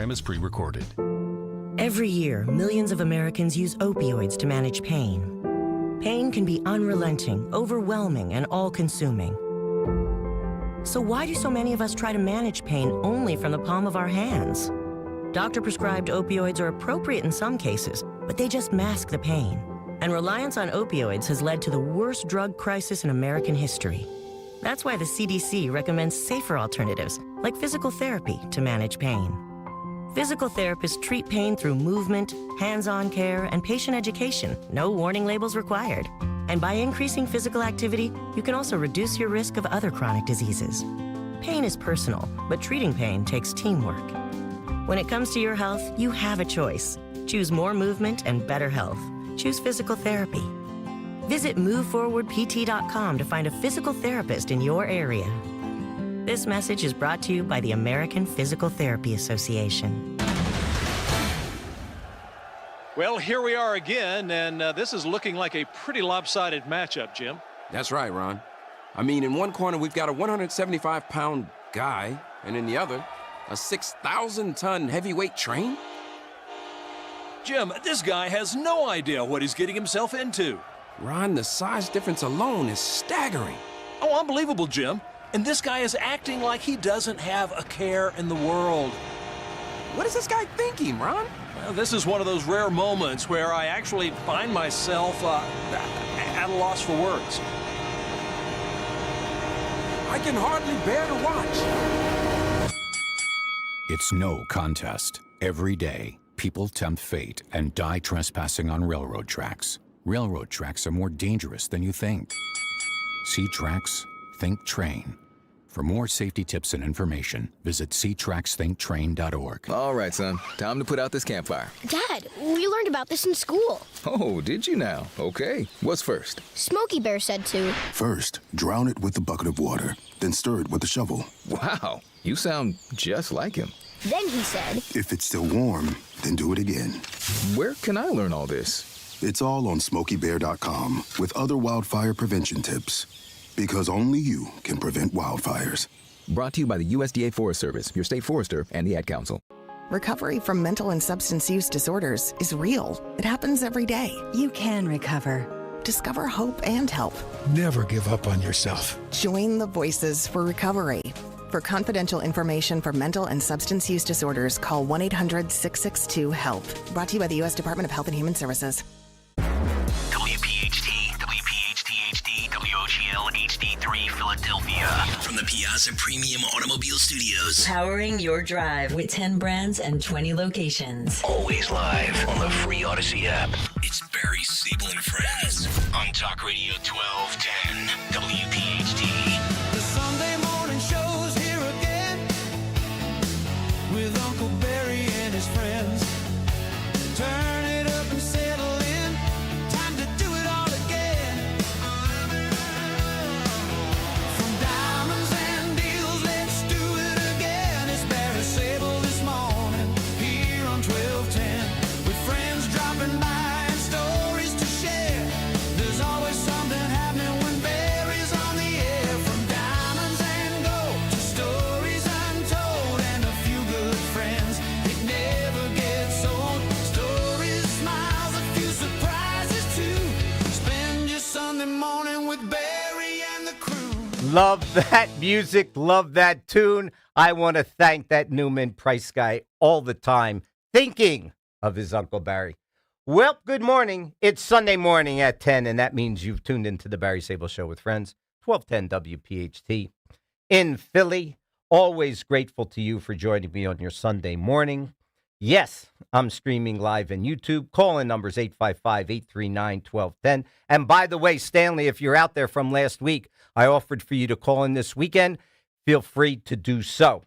Is pre-recorded. Every year, millions of Americans use opioids to manage pain. Pain can be unrelenting, overwhelming, and all-consuming. So why do so many of us try to manage pain only from the palm of our hands? Doctor-prescribed opioids are appropriate in some cases, but they just mask the pain. And reliance on opioids has led to the worst drug crisis in American history. That's why the CDC recommends safer alternatives, like physical therapy, to manage pain. Physical therapists treat pain through movement, hands-on care, and patient education. No warning labels required. And by increasing physical activity, you can also reduce your risk of other chronic diseases. Pain is personal, but treating pain takes teamwork. When it comes to your health, you have a choice. Choose more movement and better health. Choose physical therapy. Visit moveforwardpt.com to find a physical therapist in your area. This message is brought to you by the American Physical Therapy Association. Well, here we are again, and this is looking like a pretty lopsided matchup, Jim. That's right, Ron. I mean, in one corner, we've got a 175-pound guy, and in the other, a 6,000-ton heavyweight train? Jim, this guy has no idea what he's getting himself into. Ron, the size difference alone is staggering. Oh, unbelievable, Jim. And this guy is acting like he doesn't have a care in the world. What is this guy thinking, Ron? Well, this is one of those rare moments where I actually find myself at a loss for words. I can hardly bear to watch. It's no contest. Every day, people tempt fate and die trespassing on railroad tracks. Railroad tracks are more dangerous than you think. See tracks? Think Train. For more safety tips and information, visit ctracksthinktrain.org. All right, son. Time to put out this campfire. Dad, we learned about this in school. Oh, did you now? Okay. What's first? Smokey Bear said to. First, drown it with a bucket of water, then stir it with a shovel. Wow, you sound just like him. Then he said. If it's still warm, then do it again. Where can I learn all this? It's all on SmokeyBear.com with other wildfire prevention tips. Because only you can prevent wildfires. Brought to you by the USDA Forest Service, your state forester, and the Ad Council. Recovery from mental and substance use disorders is real. It happens every day. You can recover. Discover hope and help. Never give up on yourself. Join the Voices for Recovery. For confidential information for mental and substance use disorders, call 1-800-662-HELP. Brought to you by the U.S. Department of Health and Human Services. WPHT, WPHT HD, WOGL HD3 Philadelphia. From the Piazza Premium Automobile Studios. Powering your drive with 10 brands and 20 locations. Always live on the free Odyssey app. It's Barry, Sable, and Friends on Talk Radio 1210 WPHT. The Sunday morning show's here again with Uncle Barry and his friends. Turn it up and settle in. Time to do it all again. From diamonds and deals, let's do it again. It's Barry Sable this morning here on 1210 with friends dropping by and stories to share. There's always something happening when Barry's on the air. From diamonds and gold to stories untold and a few good friends. It never gets old. Stories, smiles, a few surprises too. Spend your Sunday morning with Barry and the crew. Love that music. Love that tune. I want to thank that Newman Price guy all the time, thinking of his Uncle Barry. Well, good morning. It's Sunday morning at 10, and that means you've tuned into the Barry Sable Show with friends, 1210 WPHT in Philly. Always grateful to you for joining me on your Sunday morning. Yes, I'm streaming live on YouTube. Call-in numbers 855-839-1210. And by the way, Stanley, if you're out there from last week, I offered for you to call in this weekend. Feel free to do so.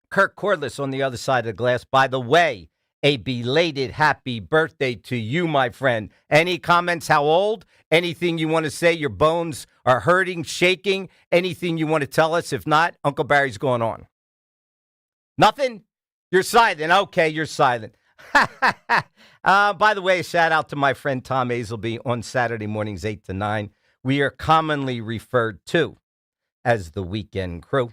Kirk Cordless on the other side of the glass. By the way, a belated happy birthday to you, my friend. Any comments? How old? Anything you want to say? Your bones are hurting, shaking? Anything you want to tell us? If not, Uncle Barry's going on. Nothing? You're silent. Okay, you're silent. By the way, shout out to my friend Tom Hazelby on Saturday mornings, 8 to 9. We are commonly referred to as the Weekend Crew.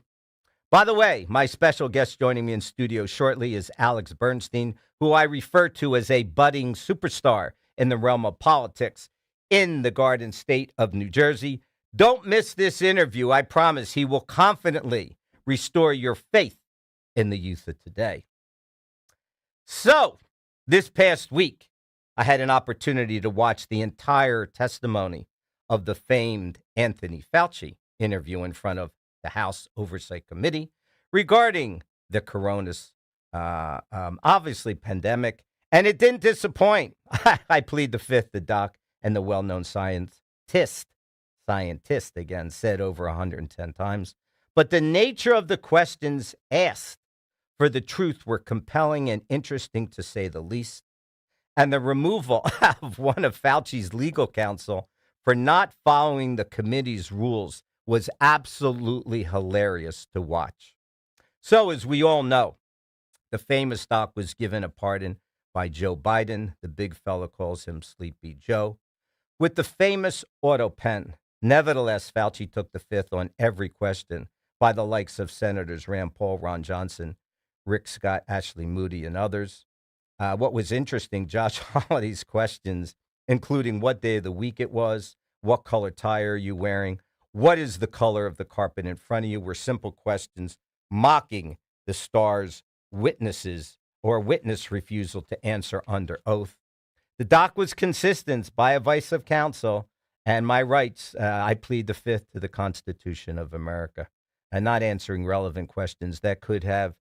By the way, my special guest joining me in studio shortly is Alex Bernstein, who I refer to as a budding superstar in the realm of politics in the Garden State of New Jersey. Don't miss this interview. I promise he will confidently restore your faith in the youth of today. So, this past week, I had an opportunity to watch the entire testimony of the famed Anthony Fauci interview in front of the House Oversight Committee regarding the coronavirus, obviously pandemic, and it didn't disappoint. I plead the fifth, the doc and the well-known scientist again, said over 110 times. But the nature of the questions asked for the truth were compelling and interesting, to say the least. And the removal of one of Fauci's legal counsel for not following the committee's rules was absolutely hilarious to watch. So, as we all know, the famous doc was given a pardon by Joe Biden. The big fella calls him Sleepy Joe, with the famous auto pen. Nevertheless, Fauci took the fifth on every question by the likes of Senators Rand Paul, Ron Johnson, Rick Scott, Ashley Moody, and others. What was interesting, Josh Holiday's questions, including what day of the week it was, what color tie are you wearing, what is the color of the carpet in front of you, were simple questions mocking the star's witnesses or witness refusal to answer under oath. The doc was consistent by advice of counsel and my rights. I plead the fifth to the Constitution of America and not answering relevant questions that could have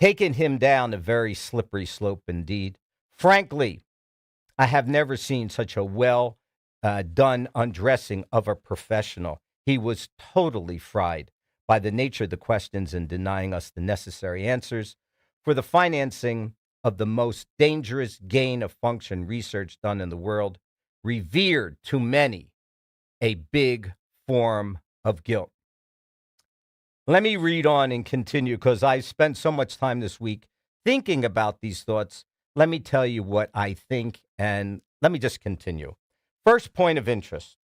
taken him down a very slippery slope indeed. Frankly, I have never seen such a well done undressing of a professional. He was totally fried by the nature of the questions and denying us the necessary answers for the financing of the most dangerous gain of function research done in the world, revered to many a big form of guilt. Let me read on and continue because I spent so much time this week thinking about these thoughts. Let me tell you what I think, and let me just continue. First point of interest.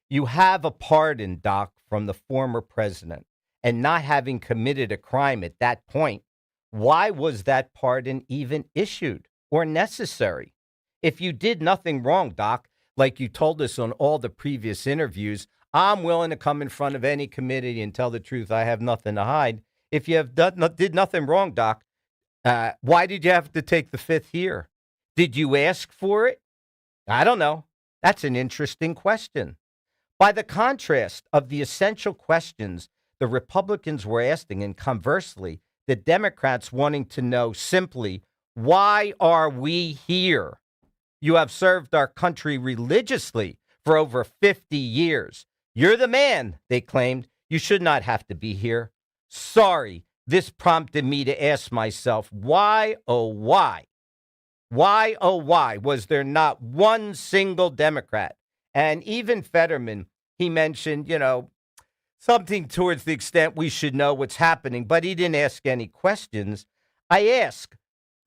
You have a pardon, Doc, from the former president, and not having committed a crime at that point. Why was that pardon even issued or necessary? If you did nothing wrong, Doc, like you told us on all the previous interviews, I'm willing to come in front of any committee and tell the truth. I have nothing to hide. If you have did nothing wrong, Doc, why did you have to take the fifth here? Did you ask for it? I don't know. That's an interesting question. By the contrast of the essential questions the Republicans were asking, and conversely, the Democrats wanting to know simply, why are we here? You have served our country religiously for over 50 years. You're the man, they claimed. You should not have to be here. Sorry, this prompted me to ask myself, why, oh, why? Why, oh, why was there not one single Democrat? And even Fetterman, he mentioned, something towards the extent we should know what's happening, but he didn't ask any questions. I ask,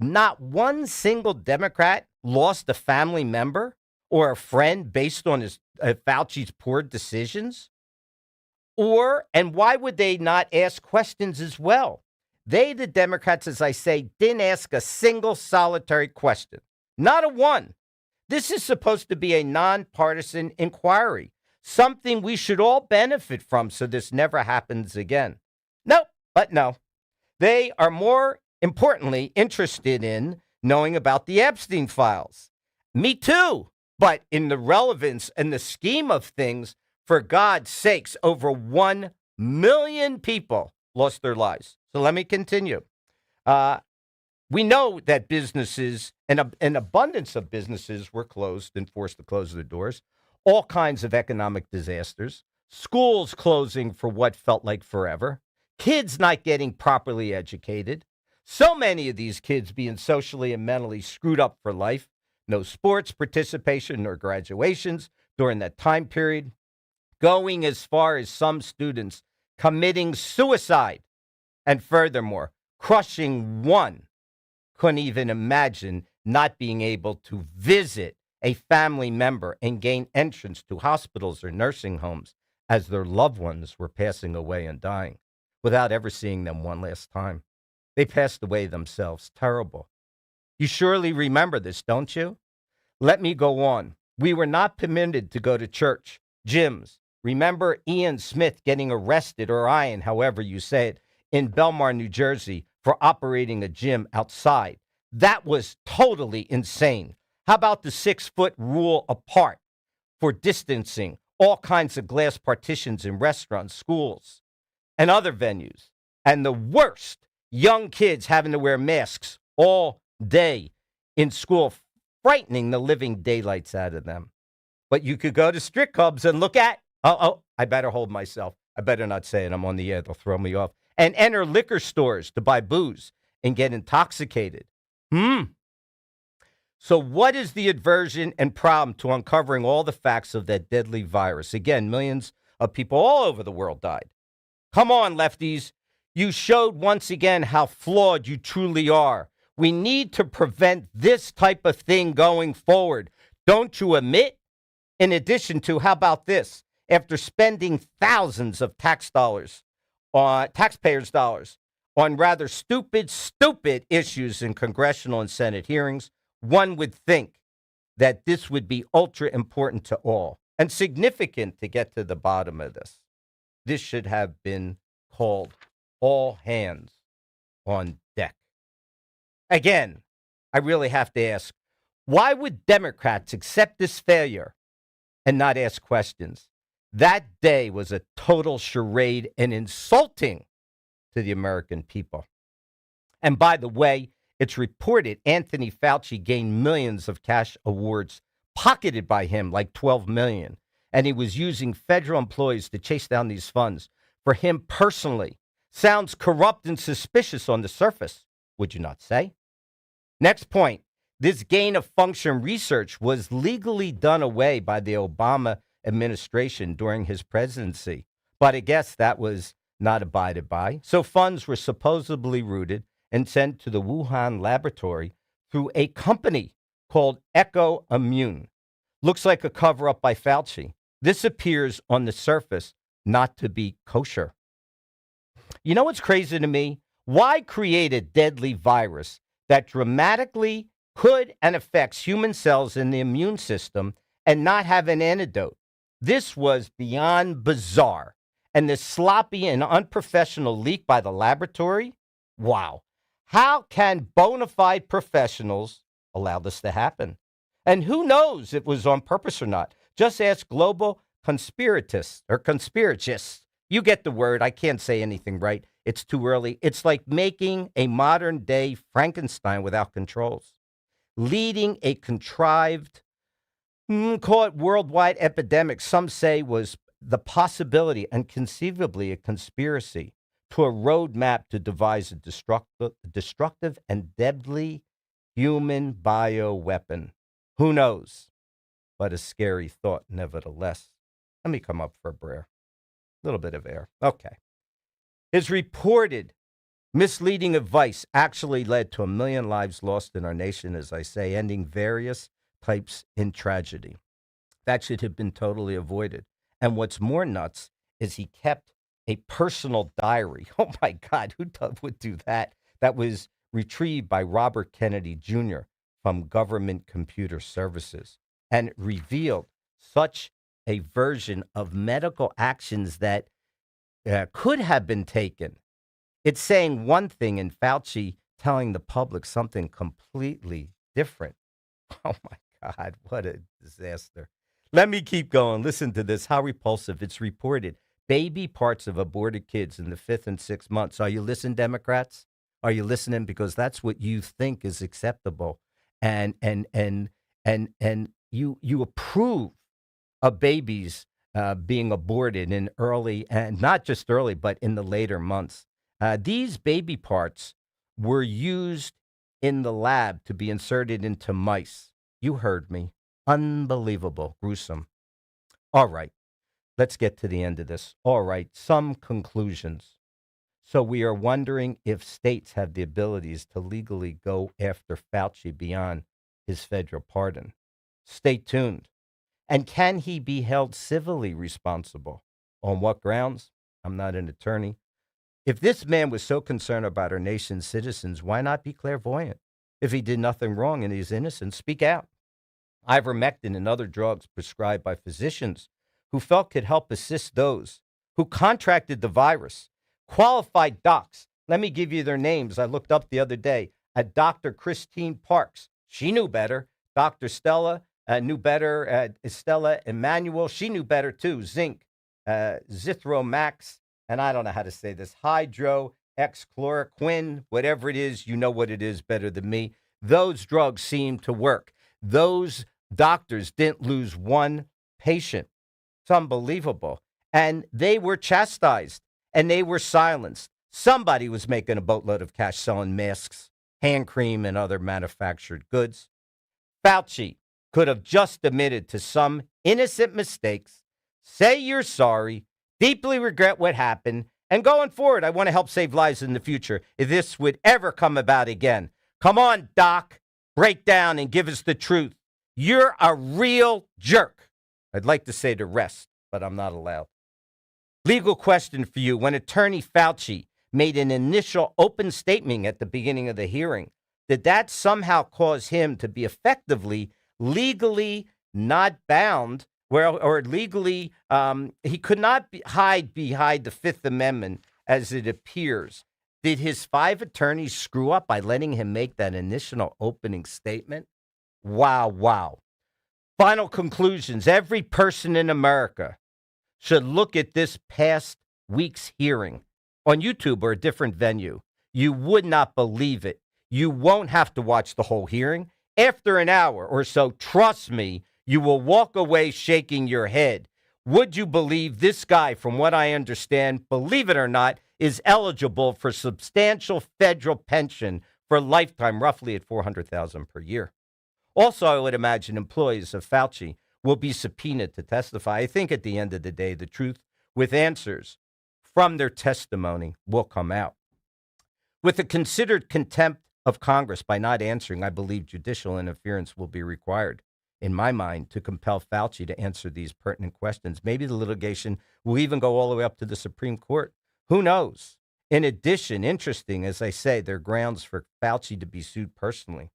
not one single Democrat lost a family member or a friend based on Fauci's poor decisions? And why would they not ask questions as well? They, the Democrats, as I say, didn't ask a single solitary question. Not a one. This is supposed to be a nonpartisan inquiry, something we should all benefit from so this never happens again. No. They are more importantly interested in knowing about the Epstein files. Me too. But in the relevance and the scheme of things, for God's sakes, over 1 million people lost their lives. So let me continue. We know that businesses, an abundance of businesses were closed and forced to close their doors. All kinds of economic disasters. Schools closing for what felt like forever. Kids not getting properly educated. So many of these kids being socially and mentally screwed up for life. No sports participation or graduations during that time period. Going as far as some students committing suicide. And furthermore, crushing one. Couldn't even imagine not being able to visit a family member and gain entrance to hospitals or nursing homes as their loved ones were passing away and dying. without ever seeing them one last time. They passed away themselves. Terrible. You surely remember this, don't you? Let me go on. We were not permitted to go to church, gyms. Remember Ian Smith getting arrested, or Ian, however you say it, in Belmar, New Jersey, for operating a gym outside. That was totally insane. How about the 6-foot rule apart for distancing, all kinds of glass partitions in restaurants, schools, and other venues? And the worst, young kids having to wear masks all day in school, frightening the living daylights out of them. But you could go to strip clubs and look at, I better hold myself. I better not say it. I'm on the air. They'll throw me off. And enter liquor stores to buy booze and get intoxicated. So what is the aversion and problem to uncovering all the facts of that deadly virus? Again, millions of people all over the world died. Come on, lefties. You showed once again how flawed you truly are. We need to prevent this type of thing going forward. Don't you admit? In addition to, how about this? After spending thousands of taxpayers' dollars on rather stupid issues in congressional and Senate hearings, one would think that this would be ultra important to all and significant to get to the bottom of this. This should have been called all hands on deck. Again, I really have to ask, why would Democrats accept this failure and not ask questions? That day was a total charade and insulting to the American people. And by the way, it's reported Anthony Fauci gained millions of cash awards pocketed by him, like $12 million. And he was using federal employees to chase down these funds for him personally. Sounds corrupt and suspicious on the surface, would you not say? Next point, this gain of function research was legally done away by the Obama administration during his presidency. But I guess that was not abided by. So funds were supposedly routed and sent to the Wuhan laboratory through a company called Echo Immune. Looks like a cover-up by Fauci. This appears on the surface not to be kosher. You know what's crazy to me? Why create a deadly virus that dramatically could and affects human cells in the immune system and not have an antidote? This was beyond bizarre. And this sloppy and unprofessional leak by the laboratory? Wow. How can bona fide professionals allow this to happen? And who knows if it was on purpose or not? Just ask global conspiracists. You get the word. I can't say anything right. It's too early. It's like making a modern day Frankenstein without controls. Leading a contrived, call it worldwide epidemic, some say was the possibility and conceivably a conspiracy to a roadmap to devise a destructive and deadly human bioweapon. Who knows? But a scary thought, nevertheless. Let me come up for a prayer. A little bit of air. Okay. His reported misleading advice actually led to 1 million lives lost in our nation, as I say, ending various types in tragedy. That should have been totally avoided. And what's more nuts is he kept a personal diary. Oh, my God, who would do that? That was retrieved by Robert Kennedy Jr. from Government Computer Services and revealed such a version of medical actions that could have been taken. It's saying one thing and Fauci telling the public something completely different. Oh, my God, what a disaster. Let me keep going. Listen to this. How repulsive. It's reported. Baby parts of aborted kids in the 5th and 6th months. Are you listening, Democrats? Are you listening? Because that's what you think is acceptable. And you approve of babies being aborted in early, and not just early, but in the later months. These baby parts were used in the lab to be inserted into mice. You heard me. Unbelievable. Gruesome. All right. Let's get to the end of this. All right. Some conclusions. So we are wondering if states have the abilities to legally go after Fauci beyond his federal pardon. Stay tuned. And can he be held civilly responsible? On what grounds? I'm not an attorney. If this man was so concerned about our nation's citizens, why not be clairvoyant? If he did nothing wrong and he's innocent, speak out. Ivermectin and other drugs prescribed by physicians who felt could help assist those who contracted the virus. Qualified docs. Let me give you their names. I looked up the other day. Dr. Christine Parks. She knew better. Dr. Stella knew better. Stella Emanuel. She knew better too. Zinc, Zithromax, and I don't know how to say this. Hydroxychloroquine, whatever it is, you know what it is better than me. Those drugs seem to work. Those doctors didn't lose one patient. It's unbelievable. And they were chastised and they were silenced. Somebody was making a boatload of cash selling masks, hand cream, and other manufactured goods. Fauci could have just admitted to some innocent mistakes, say you're sorry, deeply regret what happened, and going forward, I want to help save lives in the future if this would ever come about again. Come on, Doc, break down and give us the truth. You're a real jerk. I'd like to say the rest, but I'm not allowed. Legal question for you. When Attorney Fauci made an initial open statement at the beginning of the hearing, did that somehow cause him to be effectively legally not bound, or legally he could not hide behind the Fifth Amendment as it appears? Did his 5 attorneys screw up by letting him make that initial opening statement? Wow. Final conclusions. Every person in America should look at this past week's hearing on YouTube or a different venue. You would not believe it. You won't have to watch the whole hearing. After an hour or so, trust me, you will walk away shaking your head. Would you believe this guy, from what I understand, believe it or not, is eligible for substantial federal pension for a lifetime, roughly at $400,000 per year. Also, I would imagine employees of Fauci will be subpoenaed to testify. I think at the end of the day, the truth with answers from their testimony will come out. With a considered contempt of Congress by not answering, I believe judicial interference will be required, in my mind, to compel Fauci to answer these pertinent questions. Maybe the litigation will even go all the way up to the Supreme Court. Who knows? In addition, interesting, as I say, there are grounds for Fauci to be sued personally.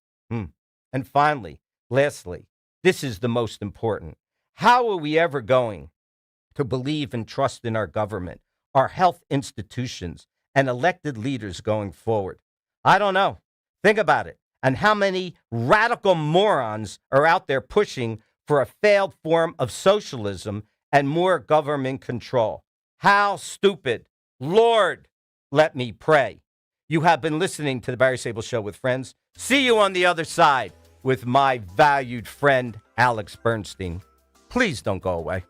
And finally, lastly, this is the most important. How are we ever going to believe and trust in our government, our health institutions, and elected leaders going forward? I don't know. Think about it. And how many radical morons are out there pushing for a failed form of socialism and more government control? How stupid. Lord, let me pray. You have been listening to the Barry Sable Show with friends. See you on the other side with my valued friend, Alex Bernstein. Please don't go away.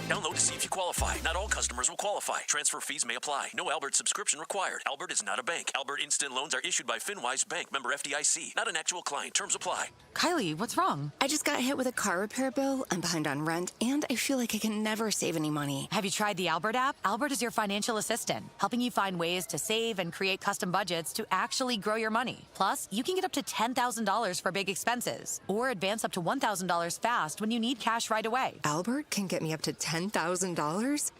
Download to see if you qualify. Not all customers will qualify. Transfer fees may apply. No Albert subscription required. Albert is not a bank. Albert Instant Loans are issued by FinWise Bank, member FDIC. Not an actual client. Terms apply. Kylie, what's wrong? I just got hit with a car repair bill. I'm behind on rent, and I feel like I can never save any money. Have you tried the Albert app? Albert is your financial assistant, helping you find ways to save and create custom budgets to actually grow your money. Plus, you can get up to $10,000 for big expenses, or advance up to $1,000 fast when you need cash right away. Albert can get me up to $10,000?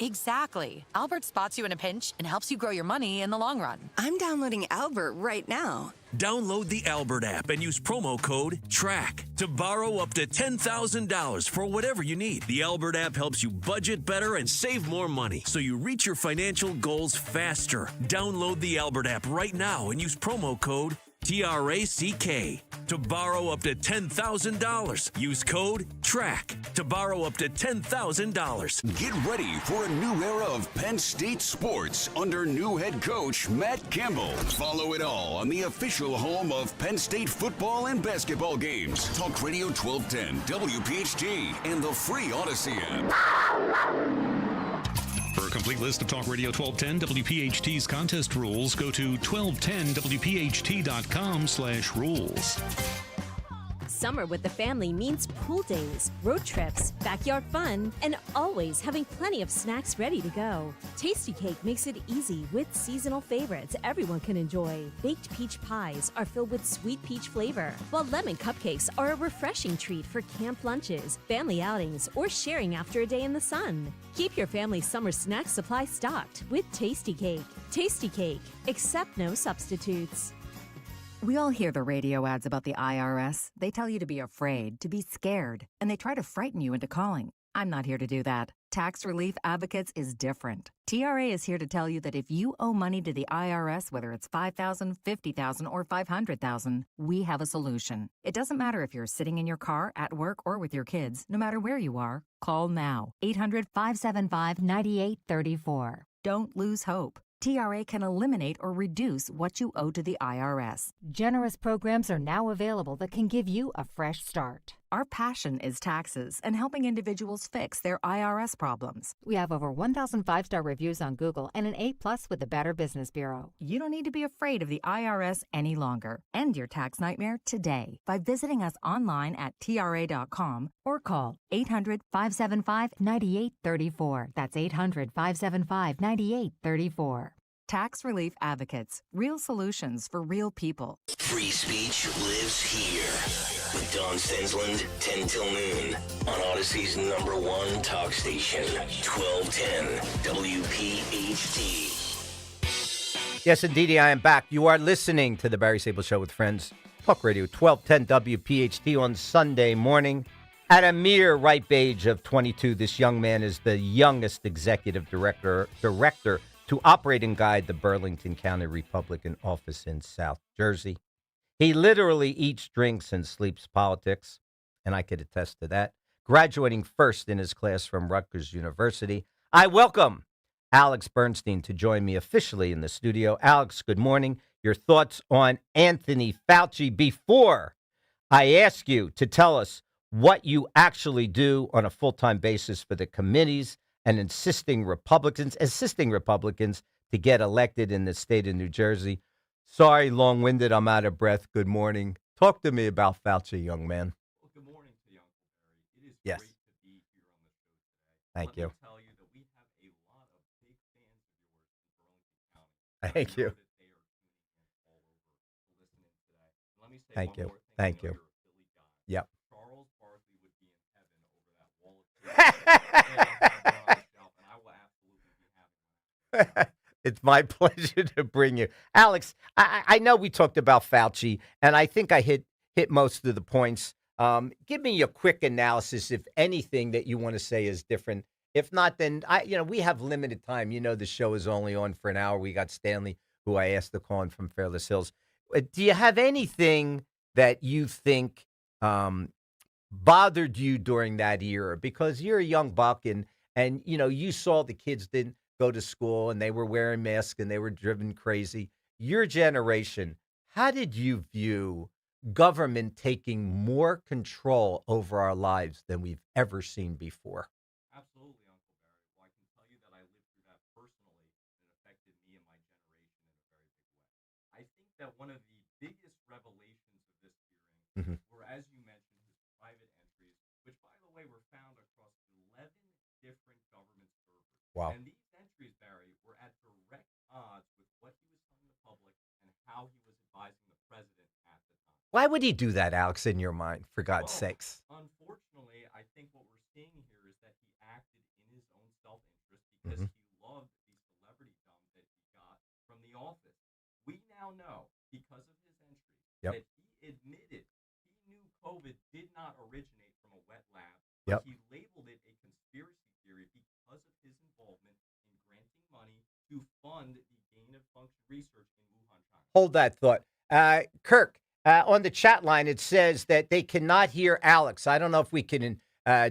Exactly. Albert spots you in a pinch and helps you grow your money in the long run. I'm downloading Albert right now. Download the Albert app and use promo code TRACK to borrow up to $10,000 for whatever you need. The Albert app helps you budget better and save more money so you reach your financial goals faster. Download the Albert app right now and use promo code TRACK to borrow up to $10,000. Use code TRACK to borrow up to $10,000. Get ready for a new era of Penn State sports under new head coach Matt Campbell. Follow it all on the official home of Penn State football and basketball games. Talk Radio 1210, WPHT, and the free Odyssey app. For a complete list of Talk Radio 1210 WPHT's contest rules, go to 1210WPHT.com/rules. Summer with the family means pool days, road trips, backyard fun, and always having plenty of snacks ready to go. Tasty Cake makes it easy with seasonal favorites everyone can enjoy. Baked peach pies are filled with sweet peach flavor, while lemon cupcakes are a refreshing treat for camp lunches, family outings, or sharing after a day in the sun. Keep your family's summer snack supply stocked with Tasty Cake. Tasty Cake, accept no substitutes. We all hear the radio ads about the IRS. They tell you to be afraid, to be scared, and they try to frighten you into calling. I'm not here to do that. Tax Relief Advocates is different. TRA is here to tell you that if you owe money to the IRS, whether it's $5,000, $50,000, or $500,000, we have a solution. It doesn't matter if you're sitting in your car, at work, or with your kids. No matter where you are, call now. 800-575-9834. Don't lose hope. TRA can eliminate or reduce what you owe to the IRS. Generous programs are now available that can give you a fresh start. Our passion is taxes and helping individuals fix their IRS problems. We have over 1,000 five-star reviews on Google and an A+ with the Better Business Bureau. You don't need to be afraid of the IRS any longer. End your tax nightmare today by visiting us online at TRA.com or call 800-575-9834. That's 800-575-9834. Tax Relief Advocates. Real solutions for real people. Free speech lives here. With Don Stensland, 10 till noon. On Odyssey's #1 talk station, 1210 WPHT. Yes, indeed, I am back. You are listening to the Barry Sable Show with Friends. Talk Radio 1210 WPHT on Sunday morning. At a mere ripe age of 22, this young man is the youngest executive director to operate and guide the Burlington County Republican office in South Jersey. He literally eats, drinks, and sleeps politics, and I could attest to that. Graduating first in his class from Rutgers University, I welcome Alex Bernstein to join me officially in the studio. Alex, good morning. Your thoughts on Anthony Fauci before I ask you to tell us what you actually do on a full-time basis for the committees and assisting Republicans to get elected in the state of New Jersey. Sorry, long-winded, I'm out of breath. Good morning. Talk to me about Fauci, young man. Well, good morning to you, Uncle Barry. It is Yes. great to be here on the show today. Thank you. Let me tell you that we have a lot of big fans of yours in Burlington County. Thank you. That they are tuning in all over to listening today. Let me say Thank one you. more thing. Thank I know you. you're a Philly guy. Yep. Charles Barkley would be in heaven over that wall of and I will absolutely be happy. It's my pleasure to bring you. Alex, I know we talked about Fauci, and I think I hit most of the points. Give me a quick analysis, if anything, that you want to say is different. If not, then we have limited time. You know, the show is only on for an hour. We got Stanley, who I asked to call in from Fairless Hills. Do you have anything that you think bothered you during that era? Because you're a young buck, and you saw the kids didn't go to school and they were wearing masks and they were driven crazy. Your generation, how did you view government taking more control over our lives than we've ever seen before? Absolutely, Uncle Barry. Well, I can tell you that I lived through that personally, and it affected me and my generation in a very big way. I think that one of the biggest revelations of this hearing were, as you mentioned, his private entries, which, by the way, were found across 11 different government servers. Wow. And these entries, Barry, were at direct odds with what he was telling the public and how he was advising the president at the time. Why would he do that, Alex, in your mind, for God's sakes? Unfortunately, I think what we're seeing here is that he acted in his own self-interest because he loved the celebrity dump that he got from the office. We now know, because of his entry, that he admitted he knew COVID did not originate from a wet lab, but he labeled it a conspiracy theory because of his involvement in granting money to fund the gain-of-function research in Wuhan, China. Hold that thought. Kirk, on the chat line, it says that they cannot hear Alex. I don't know if we can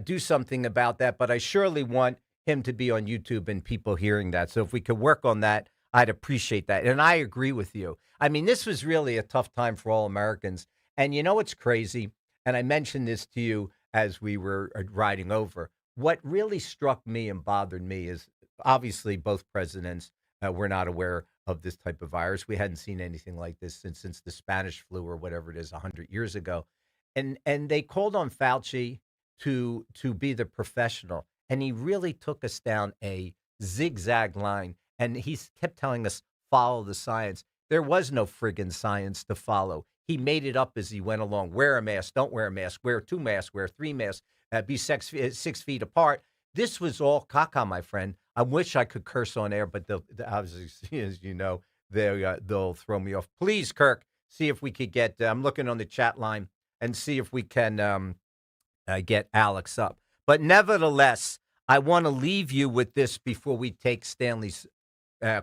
do something about that, but I surely want him to be on YouTube and people hearing that. So if we could work on that, I'd appreciate that. And I agree with you. I mean, this was really a tough time for all Americans. And you know what's crazy? And I mentioned this to you as we were riding over. What really struck me and bothered me is obviously both presidents were not aware of this type of virus. We hadn't seen anything like this since the Spanish flu or whatever it is 100 years ago. and they called on Fauci to be the professional, and he really took us down a zigzag line, and he kept telling us follow the science. There was no friggin' science to follow. He made it up as he went along. Wear a mask, don't wear a mask, wear 2 masks, wear 3 masks, be 6 feet apart. This was all caca, my friend. I wish I could curse on air, but obviously, as you know, they'll throw me off. Please, Kirk, see if we could get, I'm looking on the chat line and see if we can get Alex up. But nevertheless, I want to leave you with this before we take Stanley's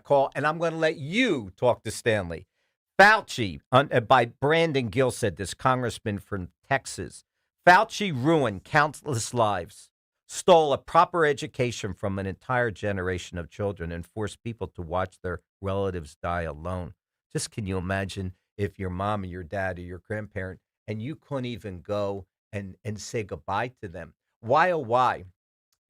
call, and I'm going to let you talk to Stanley. Fauci, by Brandon Gill, said this, congressman from Texas. Fauci ruined countless lives, stole a proper education from an entire generation of children, and forced people to watch their relatives die alone. Just can you imagine if your mom or your dad or your grandparent, and you couldn't even go and say goodbye to them? Why, oh, why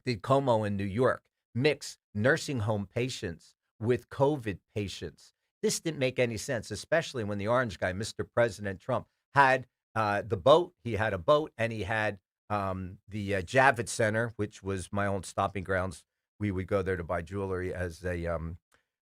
did Como in New York mix nursing home patients with COVID patients? This didn't make any sense, especially when the orange guy, Mr. President Trump, had the boat. He had a boat, and he had the Javits Center, which was my own stopping grounds. We would go there to buy jewelry as a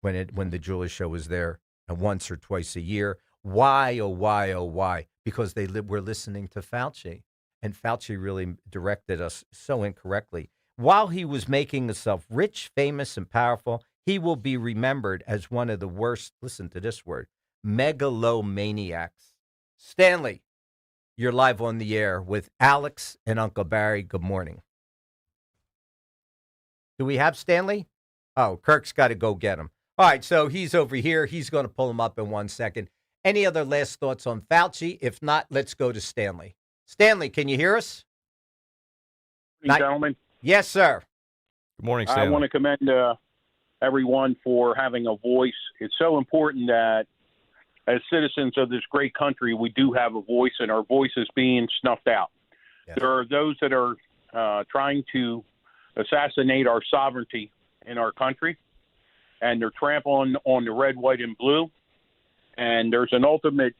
when the jewelry show was there once or twice a year. Why, oh, why, oh, why? Because were listening to Fauci, and Fauci really directed us so incorrectly. While he was making himself rich, famous, and powerful, he will be remembered as one of the worst, listen to this word, megalomaniacs. Stanley, you're live on the air with Alex and Uncle Barry. Good morning. Do we have Stanley? Oh, Kirk's got to go get him. All right, so he's over here. He's going to pull him up in 1 second. Any other last thoughts on Fauci? If not, let's go to Stanley. Stanley, can you hear us? Gentlemen. Yes, sir. Good morning, Stanley. I want to commend everyone for having a voice. It's so important that as citizens of this great country, we do have a voice, and our voice is being snuffed out. Yes. There are those that are trying to assassinate our sovereignty in our country, and they're trampling on the red, white, and blue. And there's an ultimate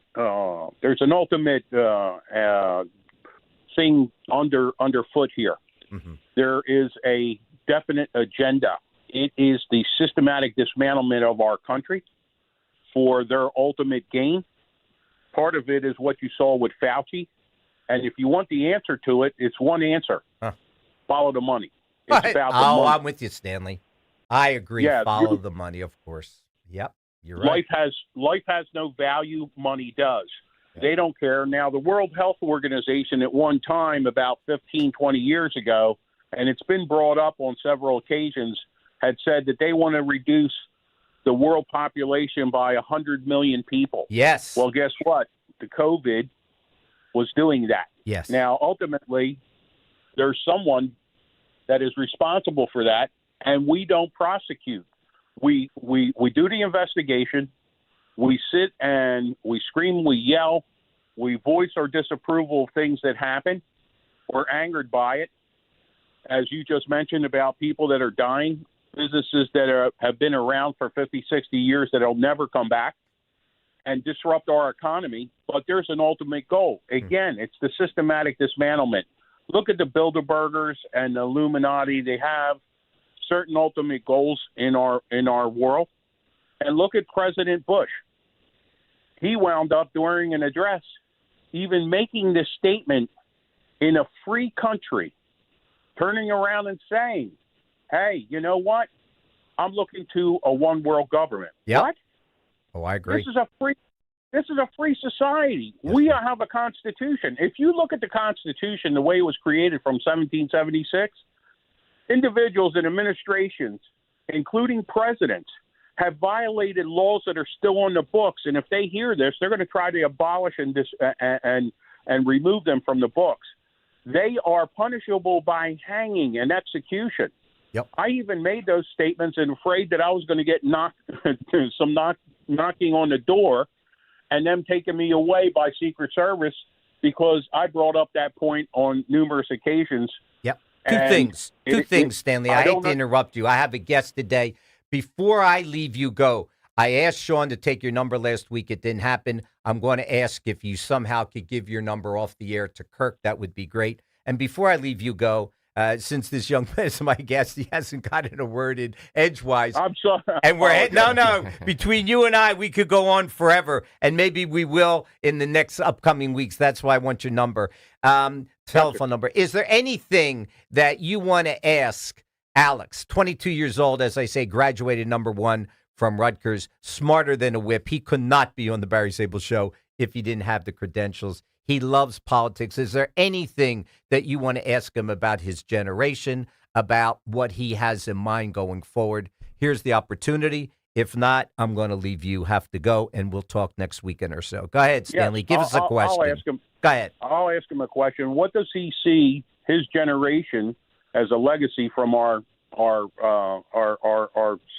thing underfoot here. Mm-hmm. There is a definite agenda. It is the systematic dismantlement of our country for their ultimate gain. Part of it is what you saw with Fauci. And if you want the answer to it, it's one answer. Follow the money. It's about the money. I'm with you, Stanley. I agree. Yeah, follow the money, of course. Yep, you're right. Life has no value. Money does. Yeah. They don't care. Now, the World Health Organization at one time, about 15, 20 years ago, and it's been brought up on several occasions, had said that they want to reduce the world population by 100 million people. Yes. Well, guess what? The COVID was doing that. Yes. Now, ultimately, there's someone that is responsible for that, and we don't prosecute. We do the investigation. We sit and we scream, we yell, we voice our disapproval of things that happen. We're angered by it. As you just mentioned about people that are dying, businesses that have been around for 50, 60 years that will never come back and disrupt our economy. But there's an ultimate goal. Again, it's the systematic dismantlement. Look at the Bilderbergers and the Illuminati. They have certain ultimate goals in our world. And look at President Bush. He wound up during an address even making this statement in a free country, turning around and saying, hey, you know what? I'm looking to a one world government. Yep. What? Oh, I agree. This is a free society. Yes, we have a constitution. If you look at the Constitution, the way it was created from 1776, individuals and administrations, including presidents, have violated laws that are still on the books. And if they hear this, they're going to try to abolish and remove them from the books. They are punishable by hanging and execution. Yep. I even made those statements and afraid that I was going to get knocking on the door and them taking me away by Secret Service because I brought up that point on numerous occasions. Yep. Two things, Stanley. I hate to interrupt you. I have a guest today. Before I leave you go, I asked Sean to take your number last week. It didn't happen. I'm going to ask if you somehow could give your number off the air to Kirk. That would be great. And before I leave you go, since this young man is my guest, he hasn't gotten a word in edgewise. I'm sorry. And no. Between you and I, we could go on forever, and maybe we will in the next upcoming weeks. That's why I want your number, telephone number. Is there anything that you want to ask Alex? 22 years old, as I say, graduated #1 from Rutgers, smarter than a whip. He could not be on the Barry Sable Show if he didn't have the credentials. He loves politics. Is there anything that you want to ask him about his generation, about what he has in mind going forward? Here's the opportunity. If not, I'm going to leave you, have to go, and we'll talk next weekend or so. Go ahead, Stanley. Give us a question. I'll ask him. Go ahead. I'll ask him a question. What does he see his generation as a legacy from our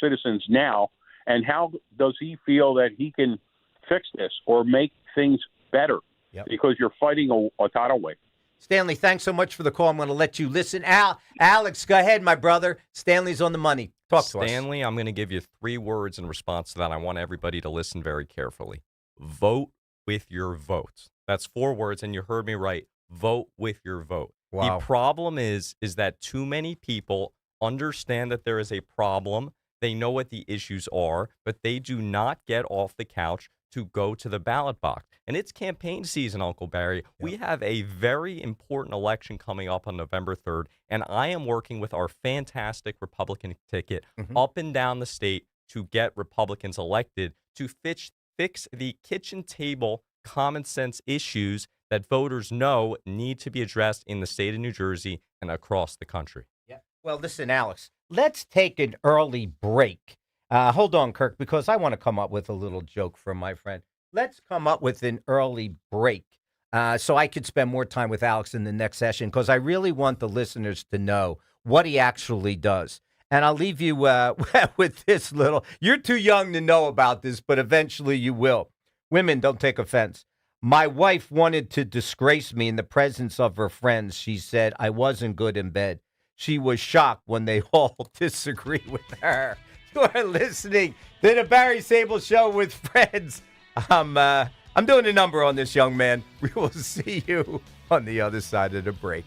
citizens now, and how does he feel that he can fix this or make things better? Yep. Because you're fighting a tidal wave. Stanley, thanks so much for the call. I'm going to let you listen. Alex, go ahead, my brother. Stanley's on the money. Talk to us. Stanley, I'm going to give you 3 words in response to that. I want everybody to listen very carefully. Vote with your votes. That's 4 words, and you heard me right. Vote with your vote. Wow. The problem is that too many people understand that there is a problem. They know what the issues are, but they do not get off the couch to go to the ballot box. And it's campaign season, Uncle Barry. Yep. We have a very important election coming up on November 3rd, and I am working with our fantastic Republican ticket up and down the state to get Republicans elected to fix the kitchen table common sense issues that voters know need to be addressed in the state of New Jersey and across the country. Yeah. Well, listen, Alex, let's take an early break. Hold on, Kirk, because I want to come up with a little joke from my friend. Let's come up with an early break so I could spend more time with Alex in the next session, because I really want the listeners to know what he actually does. And I'll leave you with this little. You're too young to know about this, but eventually you will. Women, don't take offense. My wife wanted to disgrace me in the presence of her friends. She said I wasn't good in bed. She was shocked when they all disagree with her. You are listening to the Barry Sable Show with friends. I'm doing a number on this young man. We will see you on the other side of the break.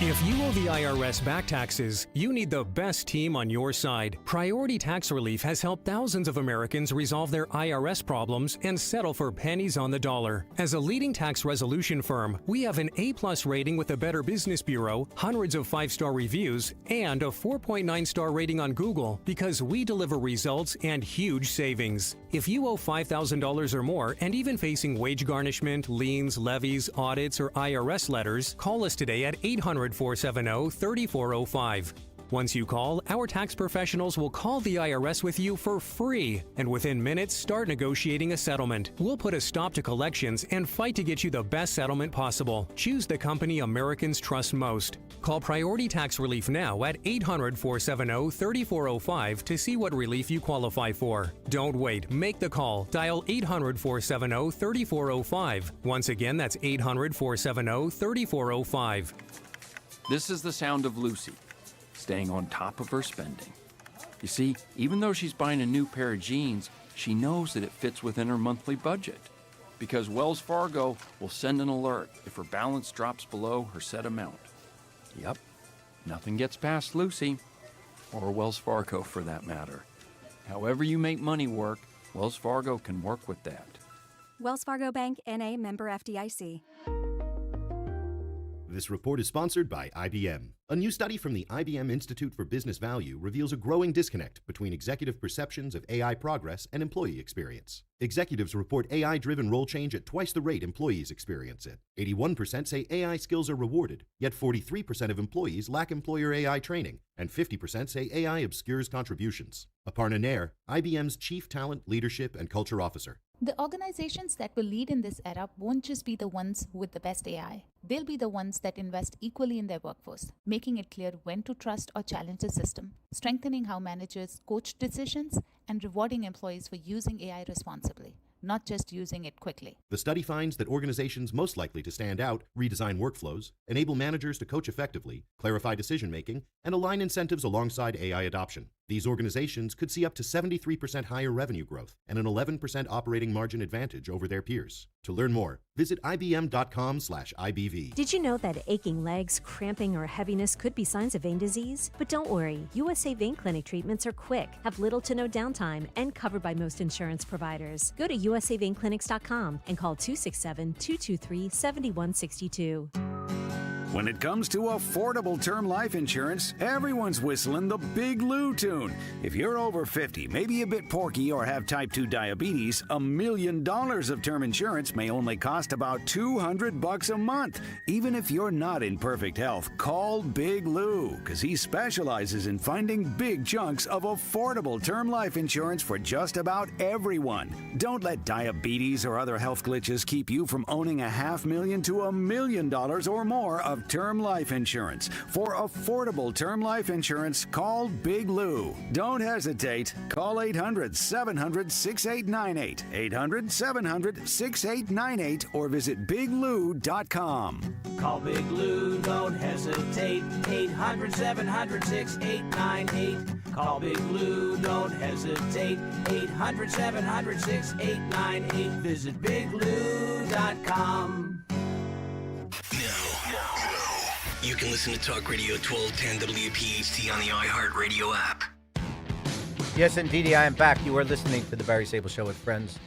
If you owe the IRS back taxes, you need the best team on your side. Priority Tax Relief has helped thousands of Americans resolve their IRS problems and settle for pennies on the dollar. As a leading tax resolution firm, we have an A+ rating with the Better Business Bureau, hundreds of 5-star reviews, and a 4.9-star rating on Google because we deliver results and huge savings. If you owe $5,000 or more and even facing wage garnishment, liens, levies, audits, or IRS letters, call us today at 800-470-3405. Once you call, our tax professionals will call the IRS with you for free, and within minutes start negotiating a settlement. We'll put a stop to collections and fight to get you the best settlement possible. Choose the company Americans trust most. Call Priority Tax Relief now at 800-470-3405 to see what relief you qualify for. Don't wait. Make the call. Dial 800-470-3405. Once again, that's 800-470-3405. This is the sound of Lucy, staying on top of her spending. You see, even though she's buying a new pair of jeans, she knows that it fits within her monthly budget. Because Wells Fargo will send an alert if her balance drops below her set amount. Yep, nothing gets past Lucy, or Wells Fargo for that matter. However you make money work, Wells Fargo can work with that. Wells Fargo Bank, N.A., member FDIC. This report is sponsored by IBM. A new study from the IBM Institute for Business Value reveals a growing disconnect between executive perceptions of AI progress and employee experience. Executives report AI-driven role change at twice the rate employees experience it. 81% say AI skills are rewarded, yet 43% of employees lack employer AI training, and 50% say AI obscures contributions. Aparna Nair, IBM's Chief Talent, Leadership, and Culture Officer. The organizations that will lead in this era won't just be the ones with the best AI. They'll be the ones that invest equally in their workforce, making it clear when to trust or challenge the system, strengthening how managers coach decisions, and rewarding employees for using AI responsibly. not just using it quickly. The study finds that organizations most likely to stand out redesign workflows, enable managers to coach effectively, clarify decision-making, and align incentives alongside AI adoption. These organizations could see up to 73% higher revenue growth and an 11% operating margin advantage over their peers. To learn more, visit ibm.com/IBV. Did you know that aching legs, cramping, or heaviness could be signs of vein disease? But don't worry, USA Vein Clinic treatments are quick, have little to no downtime, and covered by most insurance providers. Go to usaveinclinics.com and call 267-223-7162. When it comes to affordable term life insurance, everyone's whistling the Big Lou tune. If you're over 50, maybe a bit porky, or have type 2 diabetes, $1 million of term insurance may only cost about $200 a month. Even if you're not in perfect health, call Big Lou, because he specializes in finding big chunks of affordable term life insurance for just about everyone. Don't let diabetes or other health glitches keep you from owning $500,000 to $1 million or more of term life insurance. For affordable term life insurance, call Big Lou. Don't hesitate. Call 800-700-6898, 800-700-6898, or visit biglou.com. Call Big Lou, don't hesitate. 800-700-6898. Call Big Lou, don't hesitate. 800-700-6898. Visit biglou.com. You can listen to Talk Radio 1210 WPHT on the iHeartRadio app. Yes, indeed, I am back. You are listening to the Barry Sable Show with friends.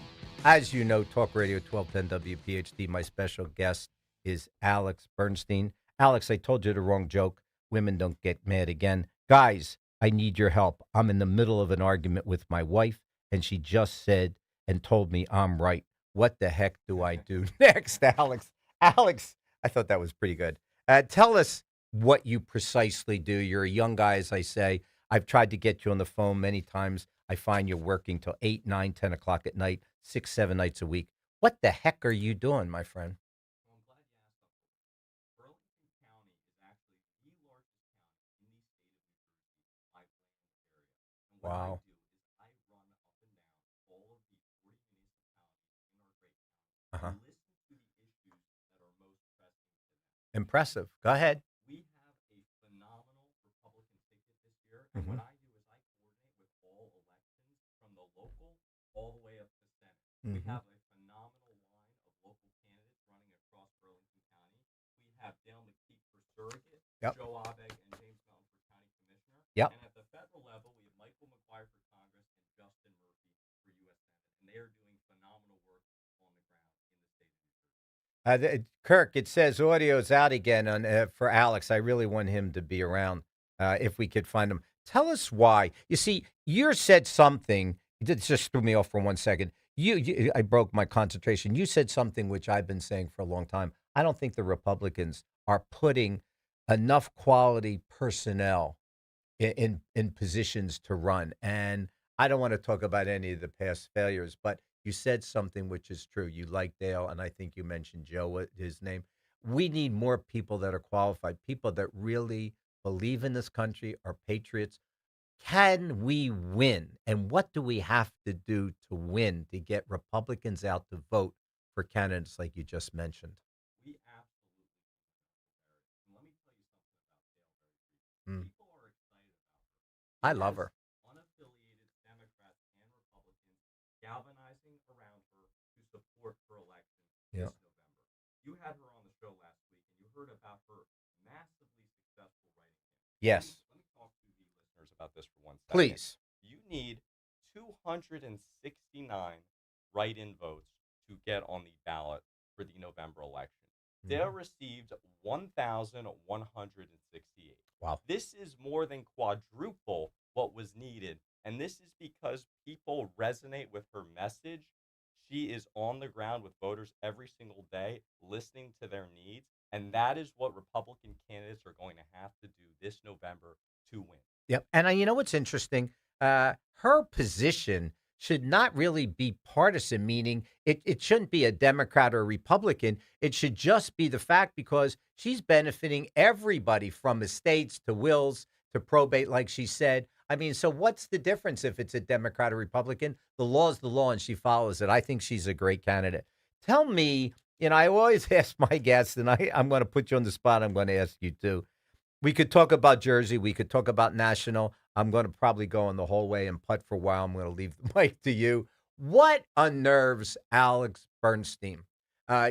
As you know, Talk Radio 1210 WPHT, my special guest is Alex Bernstein. Alex, I told you the wrong joke. Women don't get mad again. Guys, I need your help. I'm in the middle of an argument with my wife, and she just said and told me I'm right. What the heck do I do next, Alex? Alex, I thought that was pretty good. Tell us what you precisely do. You're a young guy, as I say. I've tried to get you on the phone many times. I find you're working till 8, 9, 10 o'clock at night, 6, 7 nights a week. What the heck are you doing, my friend? Well, I'm glad you asked that. Burlington County is actually the largest county in the state of New Jersey by land area. And what Wow. I do is I run up and down all of the 40 municipalities in our great county and listen to the issues that are most pressing to them. Impressive. Go ahead. We have a phenomenal Republican ticket this year, and what I do is I coordinate with all elections from the local all the way up to Senate. We have a phenomenal line of local candidates running across Burlington County. We have Dale McKeek for surrogate, Joe Abeg and James Melton for county commissioner. And at the federal level, we have Michael McGuire for Congress and Justin Murphy for U.S. Senate. And they are doing phenomenal work on the ground in the state of New Jersey. Kirk, it says audio's out again for Alex. I really want him to be around if we could find him. Tell us why. You see, you said something. It just threw me off for 1 second. I broke my concentration. You said something which I've been saying for a long time. I don't think the Republicans are putting enough quality personnel in positions to run. And I don't want to talk about any of the past failures, but you said something which is true. You like Dale, and I think you mentioned Joe, his name. We need more people that are qualified, people that really believe in this country, are patriots. Can we win? And what do we have to do to win to get Republicans out to vote for candidates like you just mentioned? We absolutely can. And let me tell you something about Dale very briefly. People are excited about her. I love her. Unaffiliated Democrats and Republicans galvanizing around her to support her election this November. You had her on the show last week, and you heard about her massively successful writing campaign. Yes. Let me talk to the listeners about this for 1 second. Please. You need 269 write-in votes to get on the ballot for the November election. Dale received 1,168. Wow. This is more than quadruple what was needed, and this is because people resonate with her message. She is on the ground with voters every single day, listening to their needs, and that is what Republican candidates are going to have to do this November to win. Yep. And you know what's interesting? Her position should not really be partisan, meaning it shouldn't be a Democrat or a Republican. It should just be the fact because she's benefiting everybody from estates to wills to probate, like she said. I mean, so what's the difference if it's a Democrat or Republican? The law is the law, and she follows it. I think she's a great candidate. Tell me, I always ask my guests, and I'm going to put you on the spot. I'm going to ask you too. We could talk about Jersey. We could talk about national. I'm going to probably go in the hallway and putt for a while. I'm going to leave the mic to you. What unnerves Alex Bernstein?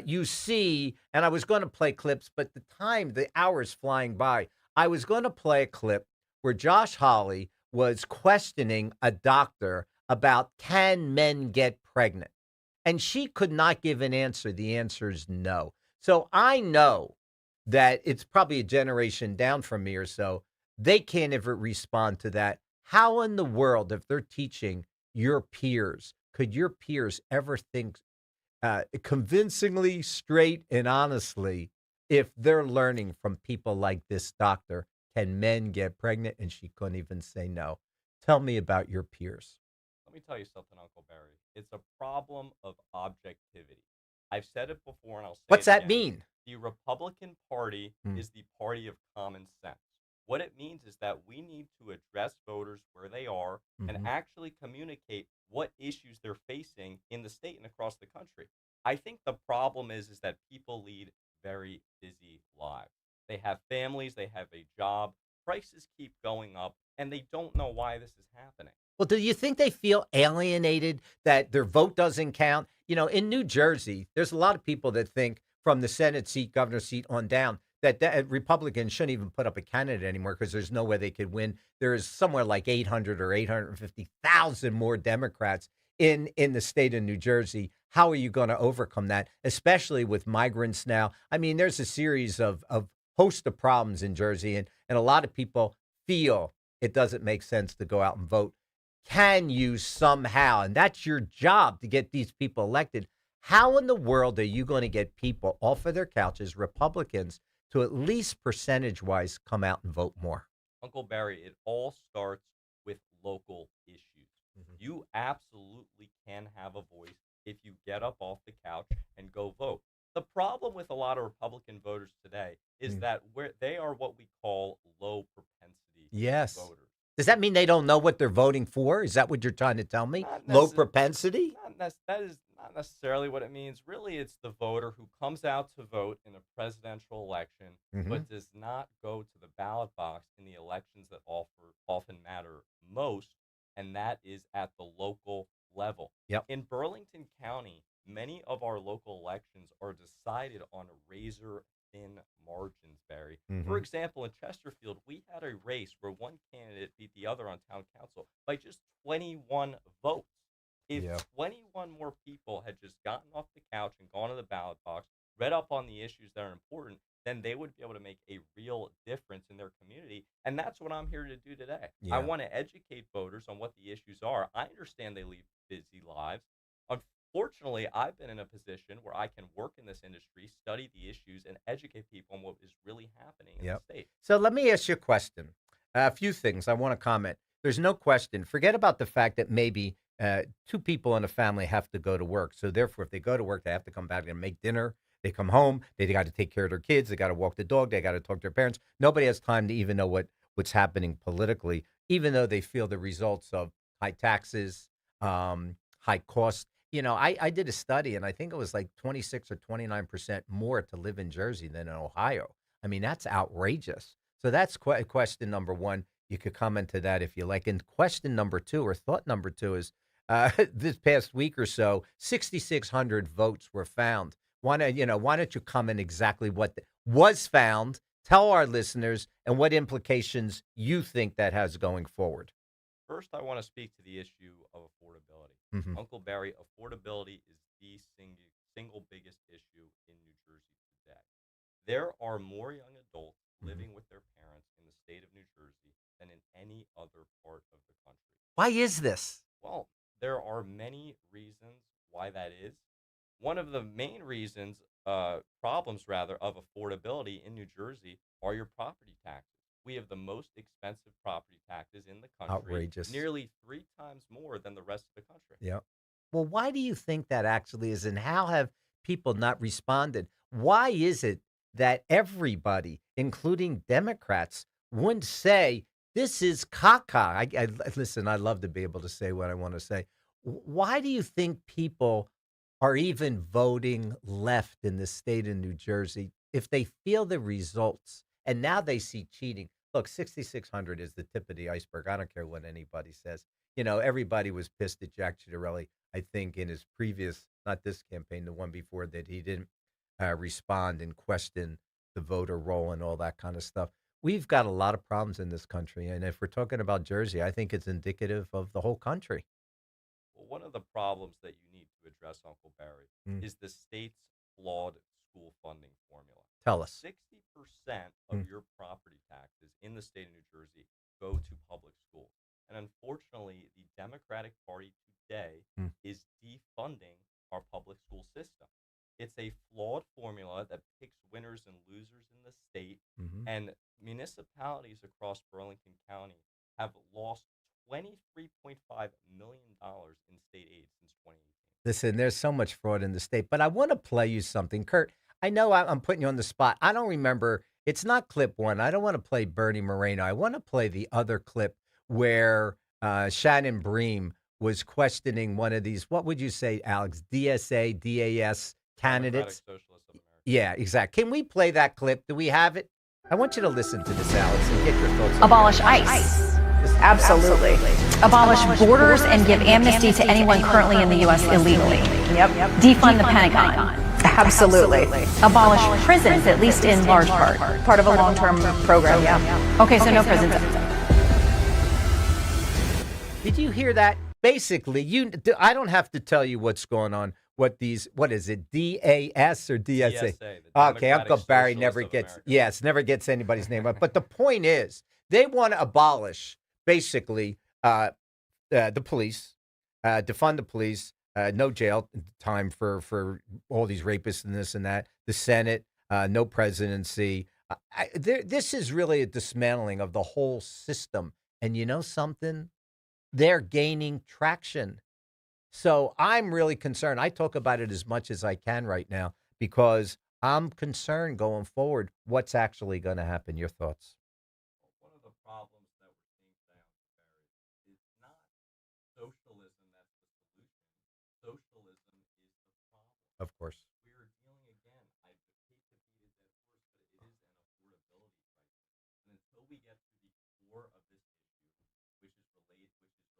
You see, and I was going to play clips, but the hour's flying by. I was going to play a clip where Josh Hawley was questioning a doctor about can men get pregnant? And she could not give an answer. The answer is no. So I know that it's probably a generation down from me or so. They can't ever respond to that. How in the world, if they're teaching your peers, could your peers ever think convincingly, straight, and honestly, if they're learning from people like this doctor, can men get pregnant? And she couldn't even say no. Tell me about your peers. Let me tell you something, Uncle Barry. It's a problem of objectivity. I've said it before, and I'll say What's it that again. mean? The Republican Party is the party of common sense. What it means is that we need to address voters where they are and actually communicate what issues they're facing in the state and across the country. I think the problem is that people lead very busy lives. They have families, they have a job, prices keep going up, and they don't know why this is happening. Well, do you think they feel alienated that their vote doesn't count? In New Jersey, there's a lot of people that think from the Senate seat, governor seat on down, that Republicans shouldn't even put up a candidate anymore because there's no way they could win. There is somewhere like 800 or 850,000 more Democrats in the state of New Jersey. How are you going to overcome that, especially with migrants now? I mean, there's a series of host of problems in Jersey, and a lot of people feel it doesn't make sense to go out and vote. Can you somehow, and that's your job to get these people elected, how in the world are you going to get people off of their couches, Republicans, to at least percentage-wise come out and vote more? Uncle Barry, it all starts with local issues. You absolutely can have a voice if you get up off the couch and go vote. The problem with a lot of Republican voters today is that they are what we call low propensity voters. Does that mean they don't know what they're voting for? Is that what you're trying to tell me? Low propensity? That is not necessarily what it means. Really, it's the voter who comes out to vote in a presidential election, but does not go to the ballot box in the elections that often matter most, and that is at the local level. In Burlington County, many of our local elections are decided on razor-thin margins, Barry. For example, in Chesterfield, we had a race where one candidate beat the other on town council by just 21 votes. If 21 more people had just gotten off the couch and gone to the ballot box, read up on the issues that are important, then they would be able to make a real difference in their community. And that's what I'm here to do today. I want to educate voters on what the issues are. I understand they lead busy lives. Unfortunately, I've been in a position where I can work in this industry, study the issues, and educate people on what is really happening in the state. So let me ask you a question. A few things I want to comment. There's no question. Forget about the fact that maybe two people in a family have to go to work. So therefore, if they go to work, they have to come back and make dinner. They come home. They got to take care of their kids. They got to walk the dog. They got to talk to their parents. Nobody has time to even know what's happening politically, even though they feel the results of high taxes, high costs. I did a study, and I think it was like 26 or 29% more to live in Jersey than in Ohio. I mean, that's outrageous. So that's question number one. You could comment to that if you like. And question number two, or thought number two, is this past week or so, 6,600 votes were found. Why don't you comment exactly what was found? Tell our listeners and what implications you think that has going forward. First, I want to speak to the issue of affordability. Uncle Barry, affordability is the single biggest issue in New Jersey today. There are more young adults living with their parents in the state of New Jersey than in any other part of the country. Why is this? Well, there are many reasons why that is. One of the main reasons, problems rather, of affordability in New Jersey are your property taxes. We have the most expensive property taxes in the country. Outrageous. Nearly 3 times more than the rest of the country. Yeah. Well, why do you think that actually is, and how have people not responded? Why is it that everybody, including Democrats, wouldn't say This is caca. Listen, I love to be able to say what I want to say. Why do you think people are even voting left in the state of New Jersey if they feel the results and now they see cheating? Look, 6,600 is the tip of the iceberg. I don't care what anybody says. You know, everybody was pissed at Jack Ciattarelli, I think, in his previous, not this campaign, the one before, that he didn't respond and question the voter roll and all that kind of stuff. We've got a lot of problems in this country. And if we're talking about Jersey, I think it's indicative of the whole country. Well, one of the problems that you need to address, Uncle Barry, is the state's flawed school funding formula. Tell us. 60% of your property taxes in the state of New Jersey go to public schools. And unfortunately, the Democratic Party today is defunding our public school system. It's a flawed formula that picks winners and losers in the state, and municipalities across Burlington County have lost $23.5 million in state aid since 2018. Listen, there's so much fraud in the state, but I want to play you something. Kurt, I know I'm putting you on the spot. I don't remember. It's not clip one. I don't want to play Bernie Moreno. I want to play the other clip where Shannon Bream was questioning one of these, what would you say, Alex, DSA, DAS candidates? Yeah, exactly. Can we play that clip? Do we have it? I want you to listen to this, Alex, and get your thoughts. Abolish ICE. Absolutely. Abolish borders and give amnesty to anyone currently in the U.S. illegally. Yep. Defund the Pentagon. Absolutely. Abolish prisons, at least in large part. Part of a long-term program, yeah. Okay, so no prisons. Did you hear that? Basically, I don't have to tell you what's going on. What is it, DAS or DSA? Okay, Uncle Barry never gets, never gets anybody's name right. But the point is, they want to abolish, basically, the police, defund the police, no jail time for all these rapists and this and that, the Senate, no presidency. This is really a dismantling of the whole system. And you know something? They're gaining traction. So I'm really concerned. I talk about it as much as I can right now because I'm concerned going forward what's actually going to happen. Your thoughts? One of the problems that we're seeing today, Barry, is not socialism that's the solution. Socialism is the problem. Of course. We are dealing, again, I hate to beat a dead horse, but it is an affordability crisis. And until we get to the core of this issue, which is